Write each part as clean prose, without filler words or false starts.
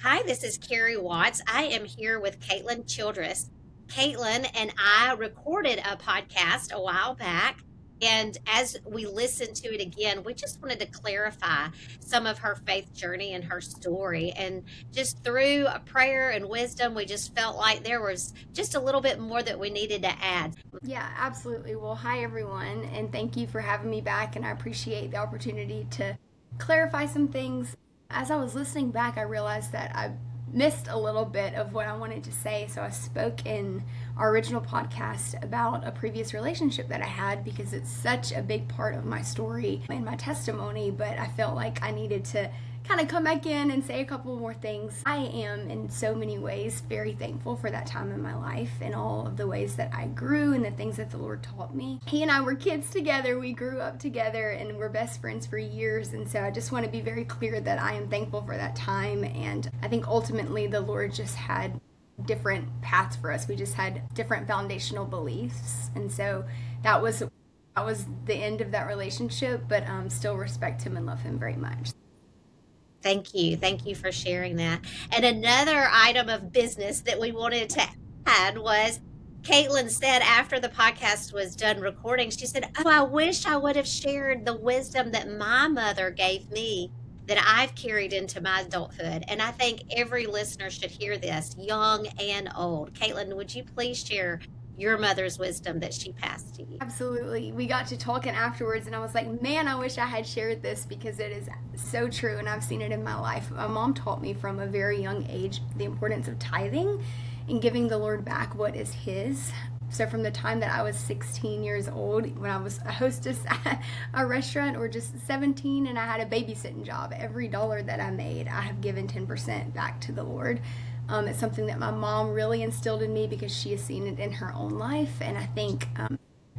Hi, this is Carrie Watts. I am here with Kaitlin Childress. Kaitlin and I recorded a podcast a while back, and as we listened to it again, we just wanted to clarify some of her faith journey and her story. And just through a prayer and wisdom, we just felt like there was just a little bit more that we needed to add. Yeah, absolutely. Well, hi everyone, and thank you for having me back. And I appreciate the opportunity to clarify some things. As I was listening back, I realized that I missed a little bit of what I wanted to say. So I spoke in our original podcast about a previous relationship that I had because it's such a big part of my story and my testimony. But I felt like I needed to kind of come back in and say a couple more things. I am in so many ways very thankful for that time in my life and all of the ways that I grew and the things that the Lord taught me. He and I were kids together. We grew up together and we're best friends for years. And so I just want to be very clear that I am thankful for that time. And I think ultimately the Lord just had different paths for us. We just had different foundational beliefs. And so that was the end of that relationship, but still respect him and love him very much. Thank you. Thank you for sharing that. And another item of business that we wanted to add was Kaitlin said after the podcast was done recording, she said, "Oh, I wish I would have shared the wisdom that my mother gave me that I've carried into my adulthood." And I think every listener should hear this, young and old. Kaitlin, would you please share your mother's wisdom that she passed to you? Absolutely. We got to talking afterwards, and I was like, man, I wish I had shared this because it is so true, and I've seen it in my life. My mom taught me from a very young age the importance of tithing and giving the Lord back what is His. So from the time that I was 16 years old, when I was a hostess at a restaurant, or just 17 and I had a babysitting job, every dollar that I made, I have given 10% back to the Lord. It's something that my mom really instilled in me because she has seen it in her own life. And I think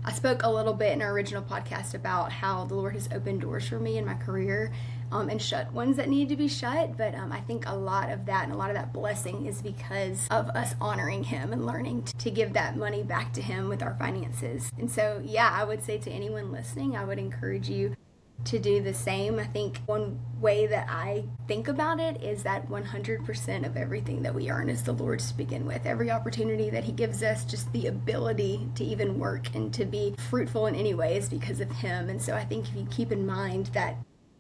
I spoke a little bit in our original podcast about how the Lord has opened doors for me in my career and shut ones that needed to be shut. But I think a lot of that and a lot of that blessing is because of us honoring Him and learning to give that money back to Him with our finances. And so, yeah, I would say to anyone listening, I would encourage you to do the same. I think one way that I think about it is that 100% of everything that we earn is the Lord's to begin with. Every opportunity that He gives us, just the ability to even work and to be fruitful in any way is because of Him. And so I think if you keep in mind that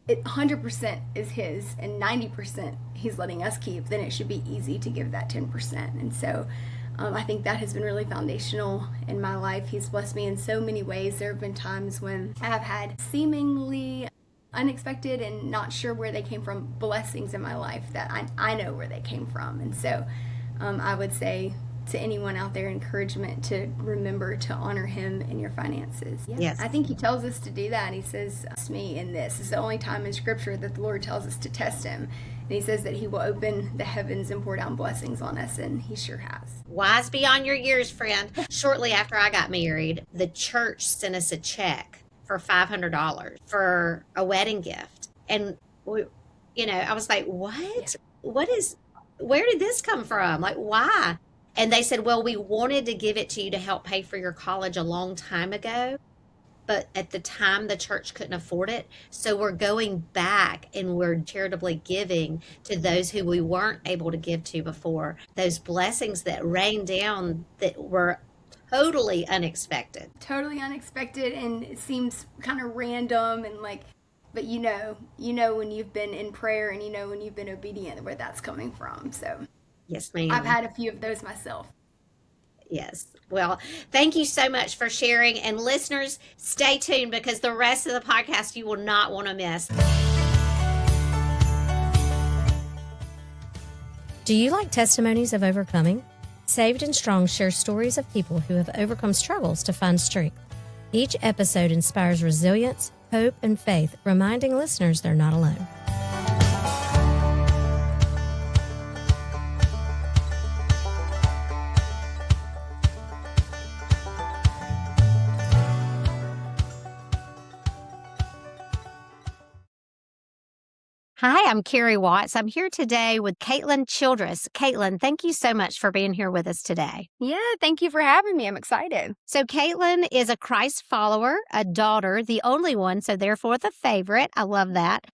100% is His and 90% He's letting us keep, then it should be easy to give that 10%. And so I think that has been really foundational in my life. He's blessed me in so many ways. There have been times when I have had seemingly unexpected and not sure where they came from blessings in my life that I know where they came from. And so I would say to anyone out there, encouragement to remember to honor Him in your finances. Yeah. Yes. I think He tells us to do that. And He says, "Trust me in this." It's the only time in Scripture that the Lord tells us to test Him. And He says that He will open the heavens and pour down blessings on us, and He sure has. Wise beyond your years, friend. Shortly after I got married, the church sent us a check for $500 for a wedding gift. And, I was like, what? Where did this come from? Like, why? And they said, well, we wanted to give it to you to help pay for your college a long time ago. But at the time, the church couldn't afford it. So we're going back and we're charitably giving to those who we weren't able to give to before. Those blessings that rained down that were totally unexpected. Totally unexpected, and it seems kind of random and but you know when you've been in prayer and you know when you've been obedient where that's coming from. So Yes, ma'am. I've had a few of those myself. Yes. Well, thank you so much for sharing. And listeners, stay tuned because the rest of the podcast you will not want to miss. Do you like testimonies of overcoming? Saved and Strong shares stories of people who have overcome struggles to find strength. Each episode inspires resilience, hope, and faith, reminding listeners they're not alone. Hi, I'm Carrie Watts. I'm here today with Kaitlin Childress. Kaitlin, thank you so much for being here with us today. Yeah, thank you for having me. I'm excited. So Kaitlin is a Christ follower, a daughter, the only one, so therefore the favorite. I love that.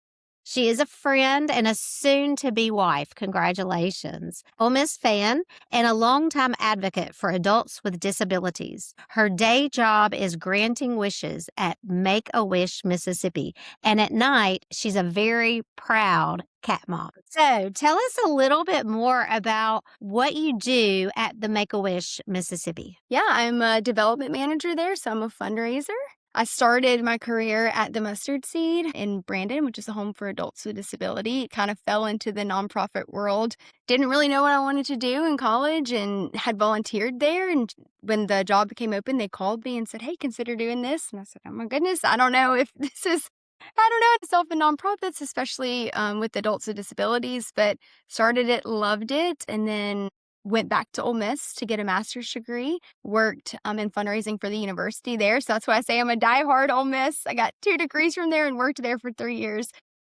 She is a friend and a soon to be wife. Congratulations. Ole Miss fan and a longtime advocate for adults with disabilities. Her day job is granting wishes at Make a Wish, Mississippi. And at night, she's a very proud cat mom. So tell us a little bit more about what you do at the Make a Wish, Mississippi. Yeah, I'm a development manager there, so I'm a fundraiser. I started my career at the Mustard Seed in Brandon, which is a home for adults with disability. It kind of fell into the nonprofit world. Didn't really know what I wanted to do in college and had volunteered there. And when the job became open, they called me and said, "Hey, consider doing this." And I said, "Oh my goodness, I don't know if this is, I don't know, myself in nonprofits, especially with adults with disabilities, but started it, loved it, and then went back to Ole Miss to get a master's degree, worked in fundraising for the university there. So that's why I say I'm a diehard Ole Miss. I got 2 degrees from there and worked there for 3 years,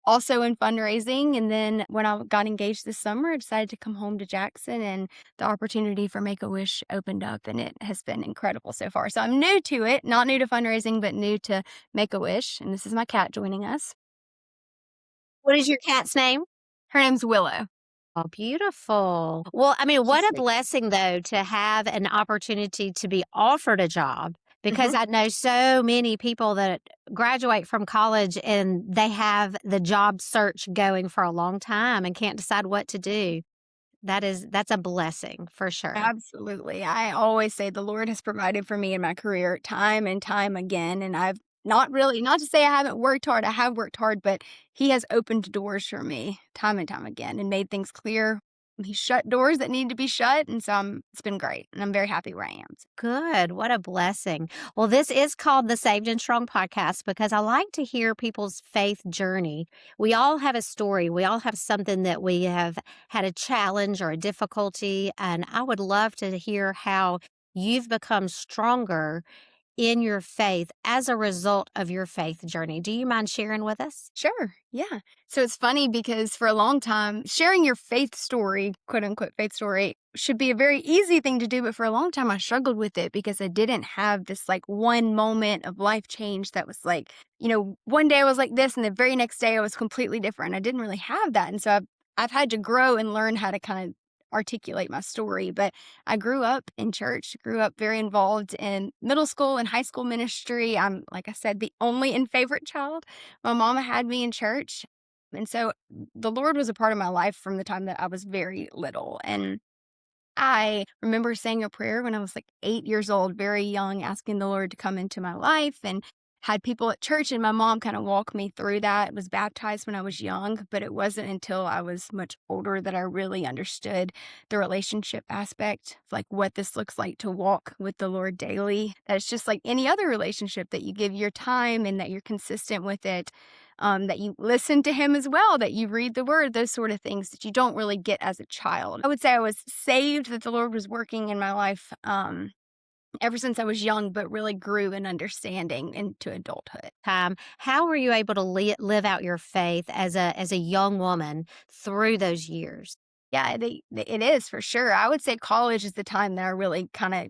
also in fundraising. And then when I got engaged this summer, I decided to come home to Jackson, and the opportunity for Make-A-Wish opened up, and it has been incredible so far. So I'm new to it, not new to fundraising, but new to Make-A-Wish. And this is my cat joining us. What is your cat's name? Her name's Willow. Oh, beautiful. Well, I mean, what She's a blessing, though, to have an opportunity to be offered a job because I know so many people that graduate from college and they have the job search going for a long time and can't decide what to do. That's a blessing for sure. Absolutely. I always say the Lord has provided for me in my career time and time again. And I've not really, not to say I haven't worked hard, I have worked hard, but He has opened doors for me time and time again and made things clear. He shut doors that need to be shut. And so it's been great. And I'm very happy where I am. Good. What a blessing. Well, this is called the Saved and Strong podcast because I like to hear people's faith journey. We all have a story. We all have something that we have had a challenge or a difficulty. And I would love to hear how you've become stronger in your faith as a result of your faith journey. Do you mind sharing with us? Sure. Yeah. So it's funny because for a long time, sharing your faith story, quote unquote faith story, should be a very easy thing to do. But for a long time, I struggled with it because I didn't have this like one moment of life change that was like, one day I was like this and the very next day I was completely different. I didn't really have that. And so I've had to grow and learn how to kind of articulate my story. But I grew up in church, grew up very involved in middle school and high school ministry. I'm, like I said, the only and favorite child. My mama had me in church. And so the Lord was a part of my life from the time that I was very little. And I remember saying a prayer when I was like 8 years old, very young, asking the Lord to come into my life, and had people at church, and my mom kind of walked me through that. Was baptized when I was young, but it wasn't until I was much older that I really understood the relationship aspect, like what this looks like to walk with the Lord daily. That it's just like any other relationship, that you give your time and that you're consistent with it. That you listen to Him as well, that you read the Word, those sort of things that you don't really get as a child. I would say I was saved, that the Lord was working in my life ever since I was young, but really grew in understanding into adulthood. How were you able to live out your faith as a young woman through those years? Yeah, it is for sure. I would say college is the time that I really kind of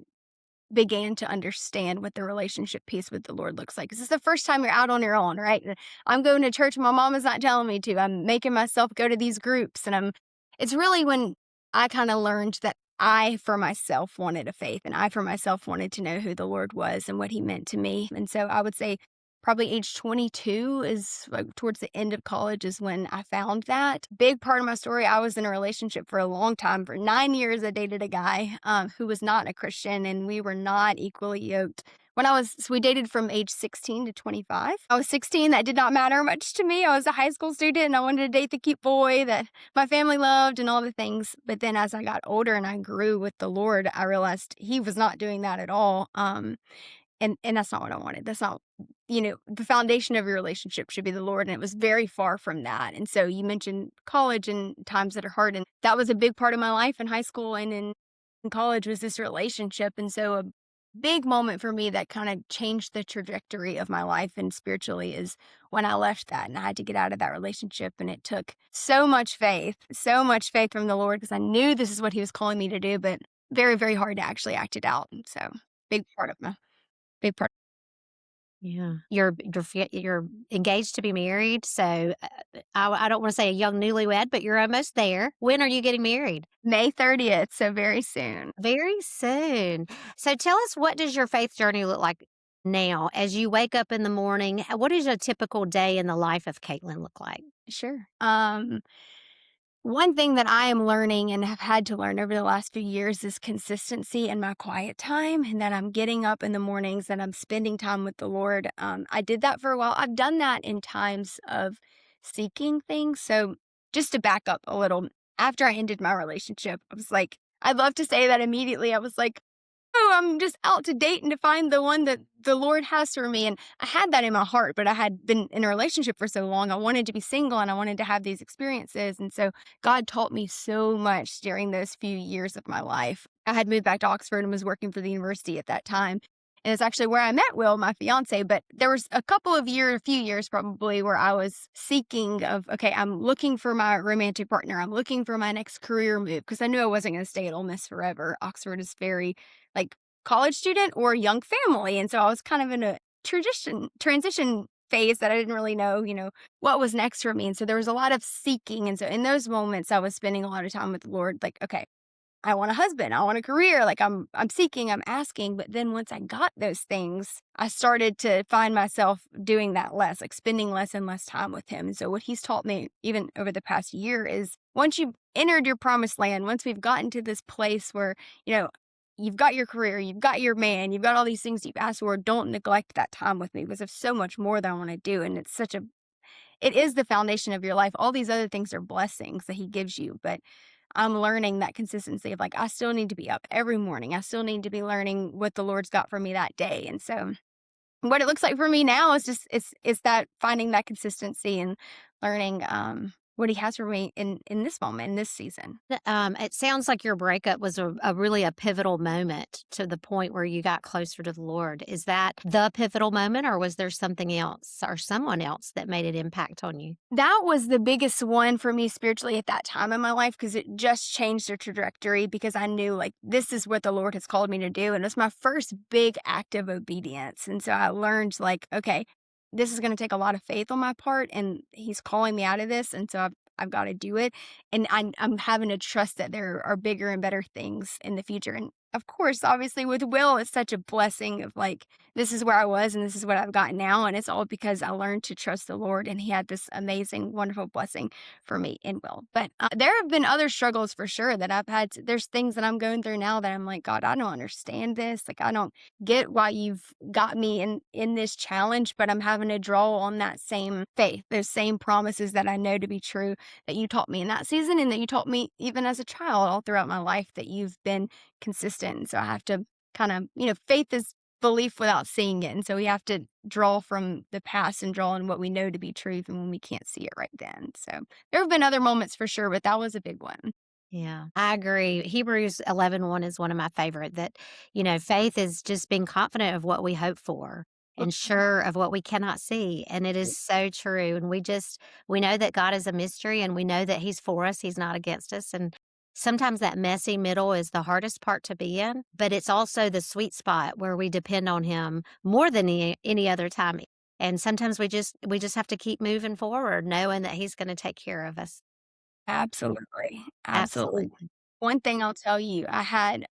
began to understand what the relationship piece with the Lord looks like. This is the first time you're out on your own, right? I'm going to church. My mom is not telling me to. I'm making myself go to these groups. And it's really when I kind of learned that I, for myself, wanted a faith, and I, for myself, wanted to know who the Lord was and what He meant to me. And so I would say probably age 22 is like towards the end of college is when I found that. Big part of my story, I was in a relationship for a long time. For 9 years, I dated a guy who was not a Christian, and we were not equally yoked. So we dated from age 16 to 25. I was 16. That did not matter much to me. I was a high school student and I wanted to date the cute boy that my family loved and all the things. But then as I got older and I grew with the Lord, I realized He was not doing that at all. And that's not what I wanted. That's not, the foundation of your relationship should be the Lord. And it was very far from that. And so you mentioned college and times that are hard. And that was a big part of my life in high school and in college was this relationship. And so a big moment for me that kind of changed the trajectory of my life and spiritually is when I left that and I had to get out of that relationship. And it took so much faith from the Lord, because I knew this is what He was calling me to do, but very, very hard to actually act it out. And so big part. Yeah. You're engaged to be married, so, I don't wanna say a young newlywed, but you're almost there. When are you getting married? May 30th, so very soon. Very soon. So tell us, what does your faith journey look like now as you wake up in the morning? What does a typical day in the life of Kaitlin look like? Sure. One thing that I am learning and have had to learn over the last few years is consistency in my quiet time, and that I'm getting up in the mornings, that I'm spending time with the Lord. I did that for a while. I've done that in times of seeking things. So, just to back up a little, after I ended my relationship, I was like, I'd love to say that immediately. I was like, oh, I'm just out to date and to find the one that the Lord has for me. And I had that in my heart, but I had been in a relationship for so long. I wanted to be single and I wanted to have these experiences. And so God taught me so much during those few years of my life. I had moved back to Oxford and was working for the university at that time. And it's actually where I met Will, my fiance. But there was a few years probably, where I was seeking of, okay, I'm looking for my romantic partner. I'm looking for my next career move, because I knew I wasn't going to stay at Ole Miss forever. Oxford is very like college student or young family. And so I was kind of in a transition phase that I didn't really know, what was next for me. And so there was a lot of seeking. And so in those moments, I was spending a lot of time with the Lord, like, okay, I want a husband, I want a career, like I'm seeking, I'm asking. But then once I got those things, I started to find myself doing that less, like spending less and less time with him. And so what he's taught me even over the past year is, once you've entered your promised land, once we've gotten to this place where, you've got your career, you've got your man, you've got all these things you've asked for, don't neglect that time with me, because there's so much more that I want to do. And it is the foundation of your life. All these other things are blessings that he gives you. But I'm learning that consistency of, like, I still need to be up every morning. I still need to be learning what the Lord's got for me that day. And so what it looks like for me now is just it's that finding that consistency and learning what he has for me in this moment, in this season. It sounds like your breakup was a really a pivotal moment to the point where you got closer to the Lord. Is that the pivotal moment, or was there something else or someone else that made an impact on you? That was the biggest one for me spiritually at that time in my life, because it just changed the trajectory, because I knew, like, this is what the Lord has called me to do. And it's my first big act of obedience. And so I learned, like, okay, this is going to take a lot of faith on my part, and he's calling me out of this. And so I've got to do it. And I'm having to trust that there are bigger and better things in the future. And of course, obviously with Will, it's such a blessing of, like, this is where I was and this is what I've got now. And it's all because I learned to trust the Lord, and he had this amazing, wonderful blessing for me in Will. But there have been other struggles for sure that I've had. There's things that I'm going through now that I'm like, God, I don't understand this. Like, I don't get why you've got me in this challenge, but I'm having to draw on that same faith, those same promises that I know to be true, that you taught me in that season, and that you taught me even as a child all throughout my life, that you've been consistent. And so I have to kind of, faith is belief without seeing it. And so we have to draw from the past and draw on what we know to be true, even when we can't see it right then. So there have been other moments for sure, but that was a big one. Yeah, I agree. Hebrews 11:1 is one of my favorite, that, faith is just being confident of what we hope for and sure of what we cannot see. And it is so true. And we know that God is a mystery, and we know that he's for us. He's not against us. And sometimes that messy middle is the hardest part to be in, but it's also the sweet spot where we depend on him more than any other time. And sometimes we just have to keep moving forward, knowing that he's going to take care of us. Absolutely. Absolutely. Absolutely. One thing I'll tell you, I had,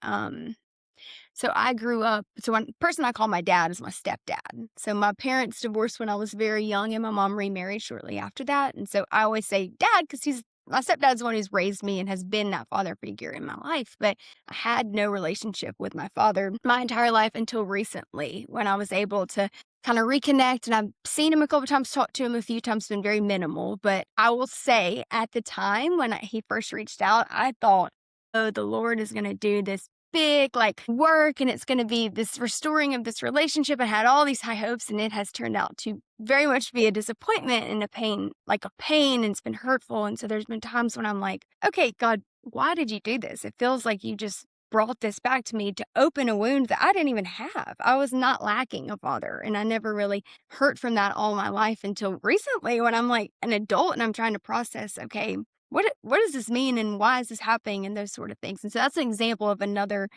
so I grew up, so one person I call my dad is my stepdad. So my parents divorced when I was very young, and my mom remarried shortly after that. And so I always say dad, because my stepdad's the one who's raised me and has been that father figure in my life. But I had no relationship with my father my entire life until recently, when I was able to kind of reconnect. And I've seen him a couple times, talked to him a few times, been very minimal. But I will say, at the time when he first reached out, I thought, oh, the Lord is going to do this big, like, work, and it's going to be this restoring of this relationship. I had all these high hopes, and it has turned out to very much be a disappointment and a pain, and it's been hurtful. And so there's been times when I'm like, okay, God, why did you do this? It feels like you just brought this back to me to open a wound that I didn't even have. I was not lacking a father, and I never really hurt from that all my life until recently, when I'm like an adult and I'm trying to process, okay, what does this mean, and why is this happening, and those sort of things. And so that's an example of another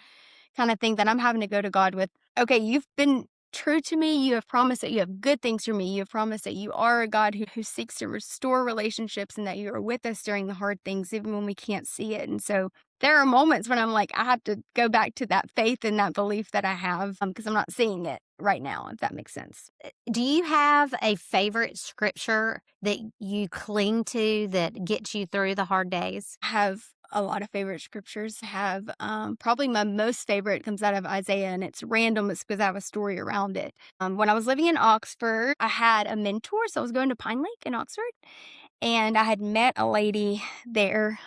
kind of thing that I'm having to go to God with. Okay, you've been true to me. You have promised that you have good things for me. You have promised that you are a God who seeks to restore relationships and that you are with us during the hard things, even when we can't see it. And so there are moments when I'm like, I have to go back to that faith and that belief that I have because I'm not seeing it right now, if that makes sense. Do you have a favorite scripture that you cling to that gets you through the hard days? I have a lot of favorite scriptures. I have probably my most favorite comes out of Isaiah, and it's random. It's because I have a story around it. When I was living in Oxford, I had a mentor. So I was going to Pine Lake in Oxford, and I had met a lady there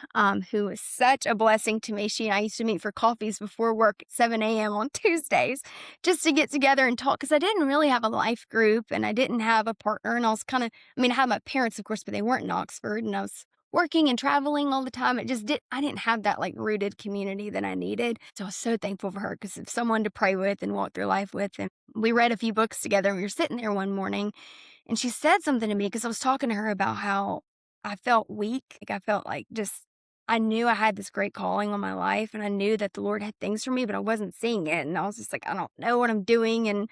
who was such a blessing to me. She and I used to meet for coffees before work at 7 a.m. on Tuesdays just to get together and talk because I didn't really have a life group and I didn't have a partner. And I was kind of, I mean, I had my parents, of course, but they weren't in Oxford. And I was working and traveling all the time. I didn't have that like rooted community that I needed. So I was so thankful for her because of someone to pray with and walk through life with. And we read a few books together. And we were sitting there one morning and she said something to me because I was talking to her about how I felt weak. Like I felt like I knew I had this great calling on my life and I knew that the Lord had things for me, but I wasn't seeing it. And I was just like, I don't know what I'm doing. And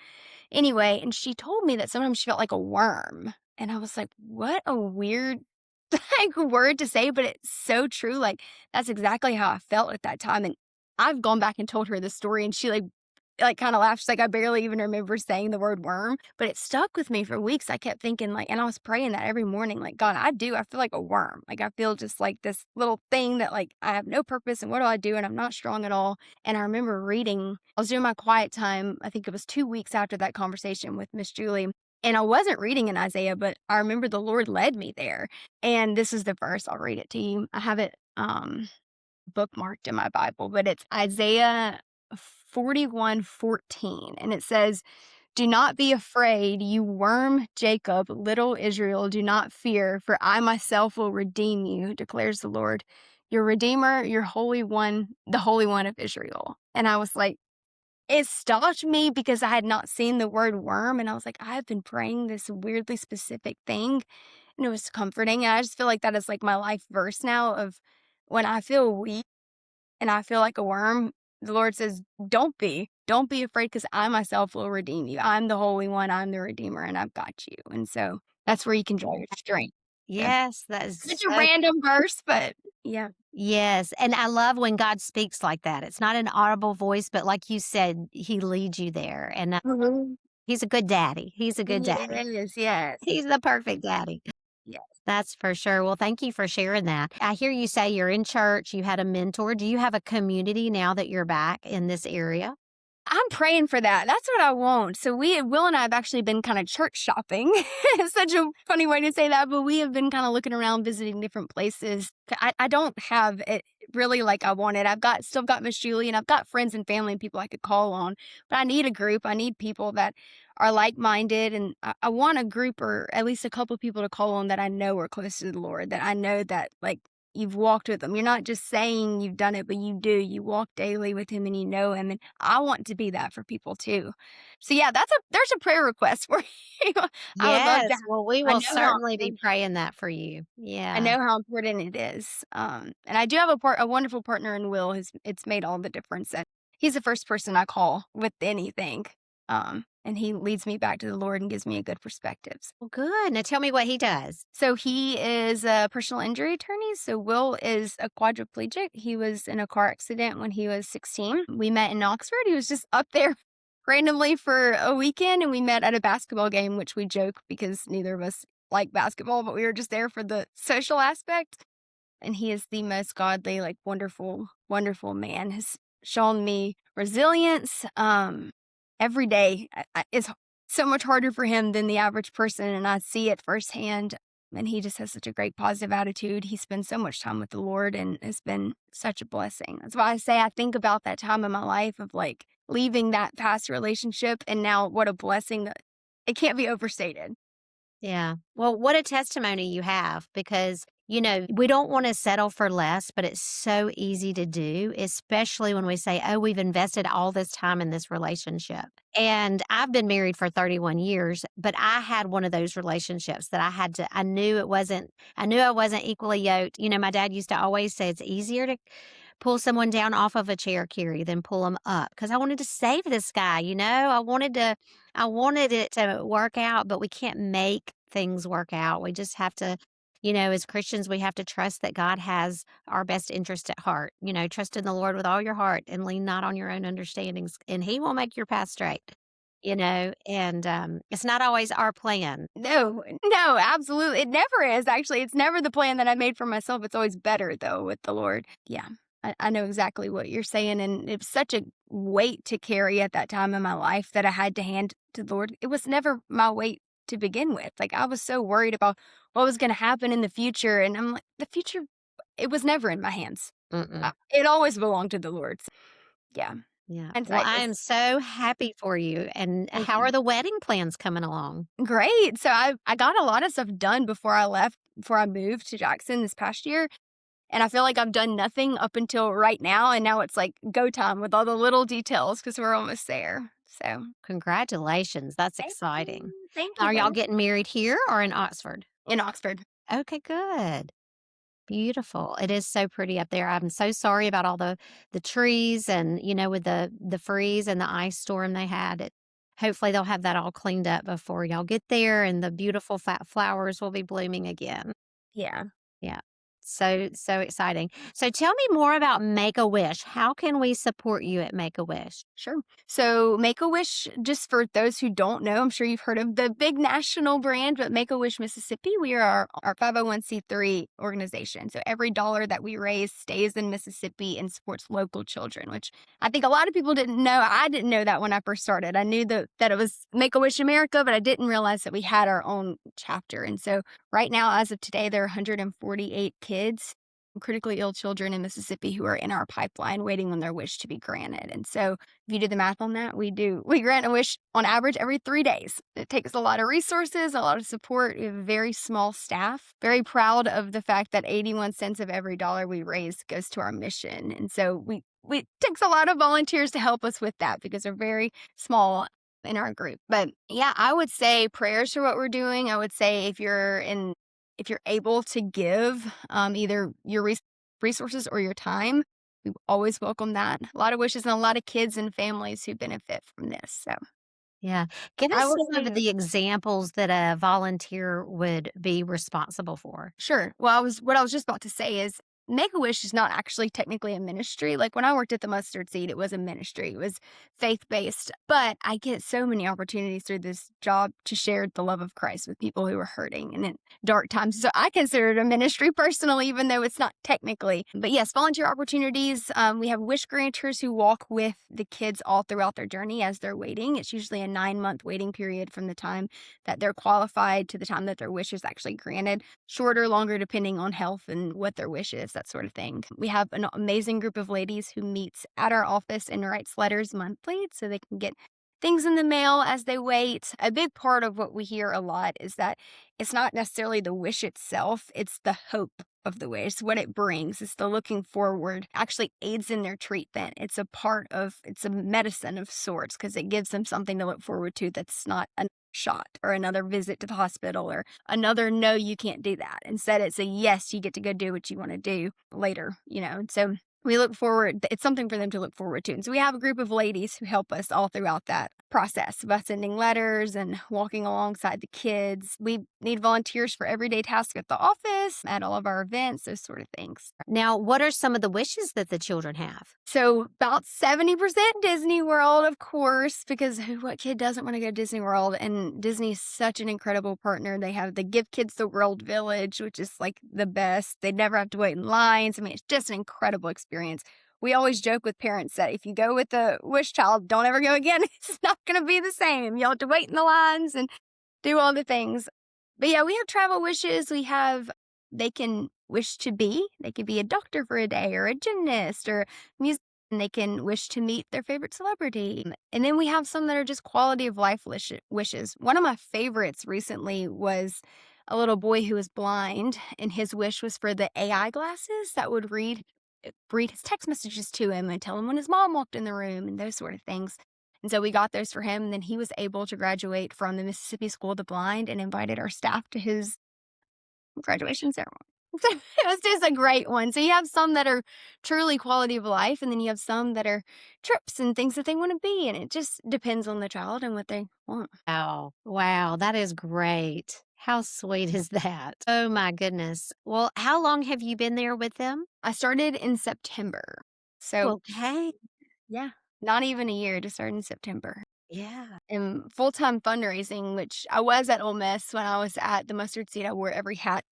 anyway, and she told me that sometimes she felt like a worm. And I was like, what a weird like word to say, but it's so true. Like that's exactly how I felt at that time. And I've gone back and told her this story and she like kind of laughed. She's like, I barely even remember saying the word worm, but it stuck with me for weeks. I kept thinking like, and I was praying that every morning, like, God, I feel like a worm. Like I feel just like this little thing that like I have no purpose and what do I do? And I'm not strong at all. And I remember reading, I was doing my quiet time. I think it was 2 weeks after that conversation with Miss Julie. And I wasn't reading in Isaiah, but I remember the Lord led me there. And this is the verse. I'll read it to you. I have it bookmarked in my Bible, but it's Isaiah 41:14. And it says, do not be afraid, you worm Jacob, little Israel, do not fear, for I myself will redeem you, declares the Lord, your Redeemer, your Holy One, the Holy One of Israel. And I was like, it stopped me because I had not seen the word worm. And I was like, I have been praying this weirdly specific thing. And it was comforting. And I just feel like that is like my life verse now of when I feel weak and I feel like a worm, the Lord says, don't be afraid because I myself will redeem you. I'm the Holy One. I'm the Redeemer and I've got you. And so that's where you can draw your strength. Yes, that is Such a random verse, but yeah. Yes, and I love when God speaks like that. It's not an audible voice, but like you said, he leads you there, and he's a good daddy. He's a good daddy. Yes, yes. He's the perfect daddy. Yes. That's for sure. Well, thank you for sharing that. I hear you say you're in church, you had a mentor. Do you have a community now that you're back in this area? I'm praying for that. That's what I want. So Will and I have actually been kind of church shopping. It's such a funny way to say that, but we have been kind of looking around, visiting different places. I don't have it really like I wanted. Still got Miss Julie and I've got friends and family and people I could call on, but I need a group. I need people that are like-minded, and I want a group or at least a couple people to call on that I know are close to the Lord, that I know that like you've walked with him. You're not just saying you've done it, but you do. You walk daily with him and you know him. And I want to be that for people too. So yeah, there's a prayer request for you. I would love to. Well, we will certainly be praying that for you. Yeah. I know how important it is. And I do have a wonderful partner in Will it's made all the difference. And he's the first person I call with anything. And he leads me back to the Lord and gives me a good perspective. Well, good. Now tell me what he does. So he is a personal injury attorney. So Will is a quadriplegic. He was in a car accident when he was 16. We met in Oxford. He was just up there randomly for a weekend, and we met at a basketball game, which we joke because neither of us like basketball, but we were just there for the social aspect. And he is the most godly, like wonderful, wonderful man. Has shown me resilience. Every day is so much harder for him than the average person, and I see it firsthand. And he just has such a great positive attitude. He spends so much time with the Lord and has been such a blessing. That's why I say I think about that time in my life of like leaving that past relationship, and now what a blessing that it can't be overstated. Yeah. Well, what a testimony you have, because, we don't want to settle for less, but it's so easy to do, especially when we say, oh, we've invested all this time in this relationship. And I've been married for 31 years, but I had one of those relationships that I knew I wasn't equally yoked. My dad used to always say it's easier to pull someone down off of a chair carry, then pull them up because I wanted to save this guy, you know? I wanted it to work out, but we can't make things work out. We just have to, as Christians, we have to trust that God has our best interest at heart. Trust in the Lord with all your heart and lean not on your own understandings, and He will make your path straight. And it's not always our plan. No, no, absolutely. It never is, actually. It's never the plan that I made for myself. It's always better, though, with the Lord. Yeah, I know exactly what you're saying. And it was such a weight to carry at that time in my life that I had to hand to the Lord. It was never my weight to begin with. Like, I was so worried about what was going to happen in the future. And I'm like, the future, it was never in my hands. It always belonged to the Lord. So, yeah. Yeah. And Well, I am so happy for you. And Thank how you. are the wedding plans coming along? Great. So I got a lot of stuff done before I moved to Jackson this past year. And I feel like I've done nothing up until right now. And now it's like go time with all the little details because we're almost there. So Congratulations. That's thank exciting. you. Thank you. Are y'all Thank getting married here or in Oxford? In Oxford. Okay, good. Beautiful. It is so pretty up there. I'm so sorry about all the trees and, with the freeze and the ice storm they had. Hopefully they'll have that all cleaned up before y'all get there and the beautiful fat flowers will be blooming again. Yeah. Yeah. So exciting. So tell me more about Make-A-Wish. How can we support you at Make-A-Wish? Sure. So Make-A-Wish, just for those who don't know, I'm sure you've heard of the big national brand, but Make-A-Wish Mississippi, we are our 501c3 organization. So every dollar that we raise stays in Mississippi and supports local children, which I think a lot of people didn't know. I didn't know that when I first started. I knew that it was Make-A-Wish America, but I didn't realize that we had our own chapter. And so right now, as of today, there are 148 kids, critically ill children in Mississippi who are in our pipeline waiting on their wish to be granted. And so if you do the math on that, we grant a wish on average every 3 days. It takes a lot of resources, a lot of support. We have a very small staff. Very proud of the fact that 81 cents of every dollar we raise goes to our mission. And so it takes a lot of volunteers to help us with that because we're very small in our group. But yeah, I would say prayers are what we're doing. I would say if you're able to give either your resources or your time, we always welcome that. A lot of wishes and a lot of kids and families who benefit from this. So Yeah. Give I us will some say, of the examples that a volunteer would be responsible for. sure. Well, what I was just about to say is Make-A-Wish is not actually technically a ministry. Like when I worked at the Mustard Seed, it was a ministry. It was faith-based. But I get so many opportunities through this job to share the love of Christ with people who are hurting and in dark times. So I consider it a ministry personally, even though it's not technically. But yes, volunteer opportunities. We have wish granters who walk with the kids all throughout their journey as they're waiting. It's usually a 9-month waiting period from the time that they're qualified to the time that their wish is actually granted. Shorter, longer, depending on health and what their wish is, that sort of thing. We have an amazing group of ladies who meets at our office and writes letters monthly so they can get things in the mail as they wait. A big part of what we hear a lot is that it's not necessarily the wish itself, it's the hope of the wish, what it brings. It's the looking forward, actually aids in their treatment. It's a medicine of sorts because it gives them something to look forward to that's not a shot or another visit to the hospital or another no, you can't do that. Instead, it's a yes, you get to go do what you want to do later, And so we look forward, it's something for them to look forward to. And so we have a group of ladies who help us all throughout that process by sending letters and walking alongside the kids. We need volunteers for everyday tasks at the office, at all of our events, those sort of things. Now, what are some of the wishes that the children have? So about 70% Disney World, of course, because what kid doesn't want to go to Disney World? And Disney is such an incredible partner. They give kids the World Village, which is like the best. They never have to wait in lines. I mean, it's just an incredible experience. We always joke with parents that if you go with the wish child, don't ever go again. It's not going to be the same. You'll have to wait in the lines and do all the things. But yeah, we have travel wishes. They can wish to be. They could be a doctor for a day or a gymnast or music. And they can wish to meet their favorite celebrity. And then we have some that are just quality of life wishes. One of my favorites recently was a little boy who was blind, and his wish was for the AI glasses that would read his text messages to him and tell him when his mom walked in the room and those sort of things. And so we got those for him, and then he was able to graduate from the Mississippi School of the Blind and invited our staff to his graduation ceremony. So it was just a great one. So you have some that are truly quality of life, and then you have some that are trips and things that they want to be. And it just depends on the child and what they want. Wow. Wow. That is great. How sweet is that? Oh my goodness. Well, how long have you been there with them? I started in September. So Okay. yeah, not even a year, just started in September. Yeah. And full-time fundraising, which I was at Ole Miss when I was at the mustard seed. I wore every hat.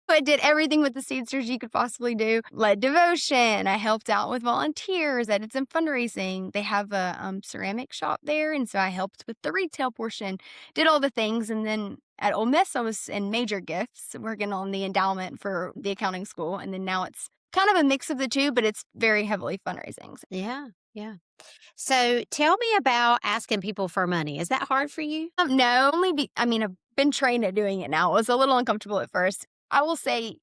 I did everything with the seedsters you could possibly do. Led devotion. I helped out with volunteers. I did some fundraising. They have a ceramic shop there, and so I helped with the retail portion. Did all the things, and then at Ole Miss, I was in major gifts, working on the endowment for the accounting school, and then now it's kind of a mix of the two, but it's very heavily fundraising. Yeah. Yeah. So tell me about asking people for money. Is that hard for you? No, I've been trained at doing it now. It was a little uncomfortable at first. I will say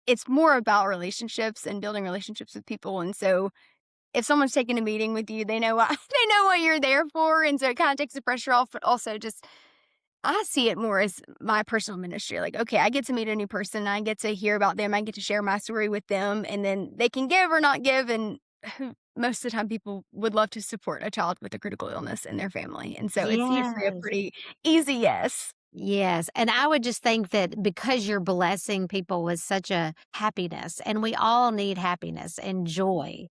it's more about relationships and building relationships with people. And so if someone's taking a meeting with you, they know what they know what you're there for. And so it kind of takes the pressure off, but also just I see it more as my personal ministry. Like, okay, I get to meet a new person. I get to hear about them. I get to share my story with them, and then they can give or not give. And most of the time, people would love to support a child with a critical illness in their family. And so it's usually a Yes. pretty easy yes. Yes. And I would just think that because you're blessing people with such a happiness, and we all need happiness and joy.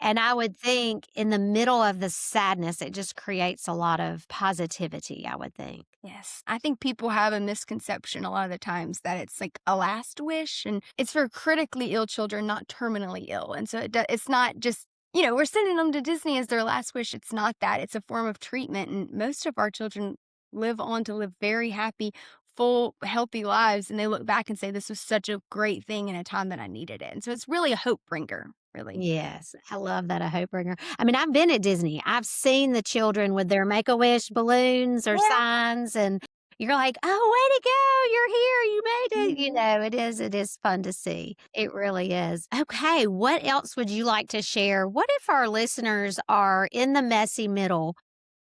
And I would think in the middle of the sadness, it just creates a lot of positivity, I would think. Yes. I think people have a misconception a lot of the times that it's like a last wish, and it's for critically ill children, not terminally ill. And so it's not just, we're sending them to Disney as their last wish. It's not that. It's a form of treatment. And most of our children live on to live very happy, full, healthy lives. And they look back and say, this was such a great thing in a time that I needed it. And so it's really a hope bringer, really. Yes, I love that, a hope bringer. I mean, I've been at Disney. I've seen the children with their Make-A-Wish balloons or Yeah. signs, and you're like, "Oh, way to go. You're here. You made it." Mhm. It is fun to see. It really is. Okay, what else would you like to share? What if our listeners are in the messy middle,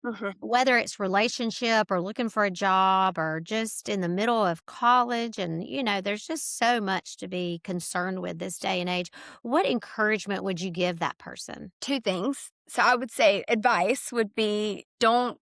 Mhm. whether it's relationship or looking for a job or just in the middle of college, and there's just so much to be concerned with this day and age. What encouragement would you give that person? Two things. So I would say advice would be don't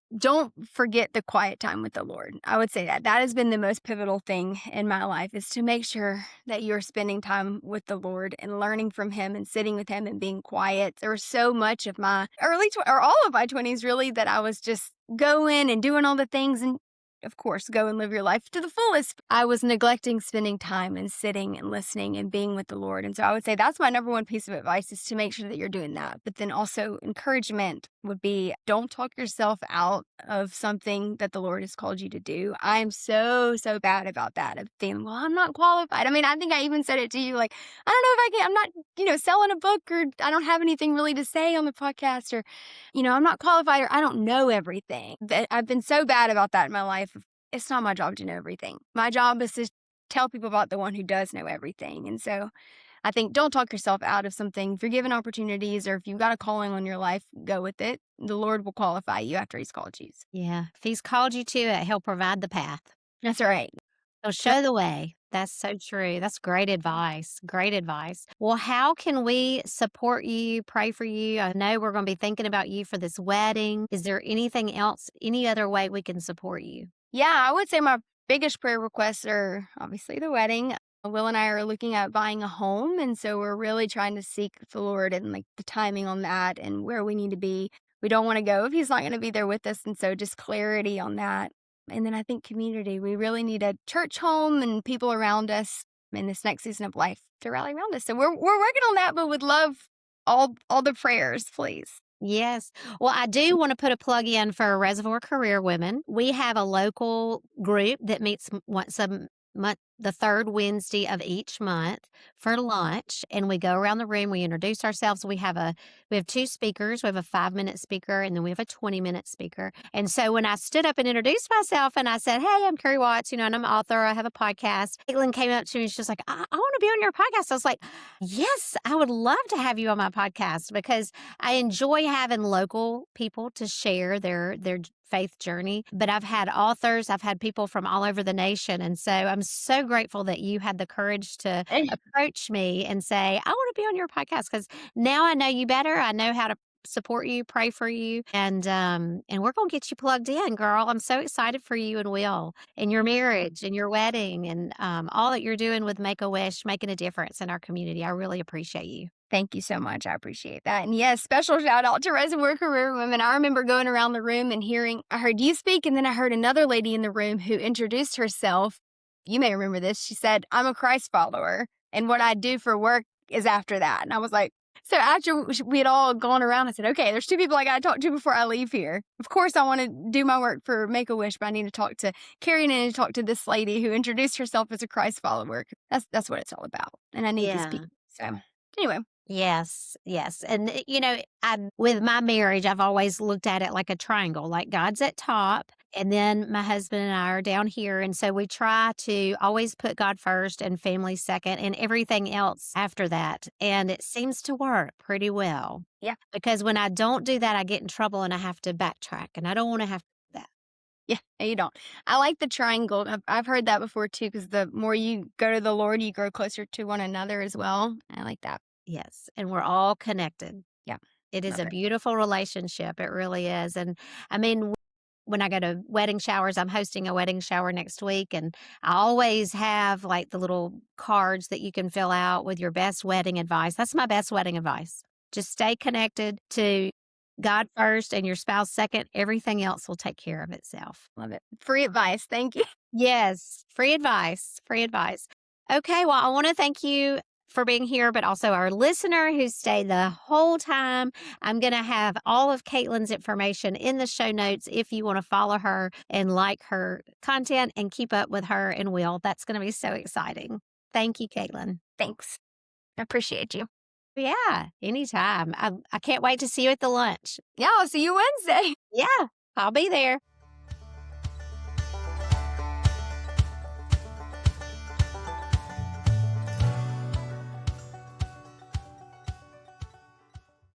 forget the quiet time with the Lord. I would say that has been the most pivotal thing in my life, is to make sure that you're spending time with the Lord and learning from him and sitting with him and being quiet. There was so much of my or all of my 20s really that I was just going and doing all the things, and of course, go and live your life to the fullest. I was neglecting spending time and sitting and listening and being with the Lord. And so I would say that's my number one piece of advice, is to make sure that you're doing that. But then also encouragement would be, don't talk yourself out of something that the Lord has called you to do. I am so, so bad about that, of being, well, I'm not qualified. I mean, I think I even said it to you, like, I don't know if I can, I'm not, selling a book, or I don't have anything really to say on the podcast, or, I'm not qualified, or I don't know everything. I've been so bad about that in my life. It's not my job to know everything. My job is to tell people about the one who does know everything. And so I think don't talk yourself out of something. If you're given opportunities, or if you've got a calling on your life, go with it. The Lord will qualify you after he's called you. Yeah, if he's called you to it, he'll provide the path. That's right. He'll show the way. That's so true. That's great advice. Great advice. Well, how can we support you, pray for you? I know we're going to be thinking about you for this wedding. Is there anything else, any other way we can support you? Yeah, I would say my biggest prayer requests are obviously the wedding. Will and I are looking at buying a home. And so we're really trying to seek the Lord and like the timing on that and where we need to be. We don't want to go if he's not going to be there with us. And so just clarity on that. And then I think community. We really need a church home and people around us in this next season of life to rally around us. So we're working on that, but would love all the prayers, please. Yes. Well, I do want to put a plug in for Reservoir Career Women. We have a local group that meets once a month, the third Wednesday of each month, for lunch, and we go around the room. We introduce ourselves. We have two speakers. We have a 5-minute speaker, and then we have a 20-minute speaker. And so when I stood up and introduced myself, and I said, "Hey, I'm Carrie Watts, and I'm an author. I have a podcast." Kaitlin came up to me. She's like, "I want to be on your podcast." I was like, "Yes, I would love to have you on my podcast," because I enjoy having local people to share their faith journey. But I've had authors, I've had people from all over the nation. And so I'm so grateful that you had the courage to approach me and say, I want to be on your podcast because now I know you better. I know how to support you, pray for you, and we're gonna get you plugged in, girl. I'm so excited for you and Will and your marriage and your wedding and all that you're doing with Make a Wish, making a difference in our community. I really appreciate you. Thank you so much. I appreciate that. And yes, special shout out to Reservoir Career Women. I remember going around the room and I heard you speak, and then I heard another lady in the room who introduced herself. You may remember this. She said, I'm a Christ follower, and what I do for work is after that. And I was like, so after we had all gone around, I said, okay, there's two people I got to talk to before I leave here. Of course, I want to do my work for Make-A-Wish, but I need to talk to Carrie and I need to talk to this lady who introduced herself as a Christ follower. That's what it's all about. And I need these people. So anyway. Yes, yes. And, with my marriage, I've always looked at it like a triangle, like God's at top, and then my husband and I are down here. And so we try to always put God first and family second and everything else after that. And it seems to work pretty well. Yeah. Because when I don't do that, I get in trouble and I have to backtrack. And I don't want to have to do that. Yeah, no, you don't. I like the triangle. I've heard that before too, because the more you go to the Lord, you grow closer to one another as well. I like that. Yes. And we're all connected. Yeah. It is Love a it. beautiful relationship. It really is. And I mean, when I go to wedding showers, I'm hosting a wedding shower next week. And I always have like the little cards that you can fill out with your best wedding advice. That's my best wedding advice. Just stay connected to God first and your spouse second. Everything else will take care of itself. Love it. Free advice. Thank you. Yes. Free advice. Free advice. Okay. Well, I want to thank you for being here, but also our listener who stayed the whole time. I'm going to have all of Kaitlin's information in the show notes if you want to follow her and like her content and keep up with her and Will. That's going to be so exciting. Thank you, Kaitlin. Thanks. I appreciate you. Yeah, anytime. I can't wait to see you at the lunch. Yeah, I'll see you Wednesday. Yeah, I'll be there.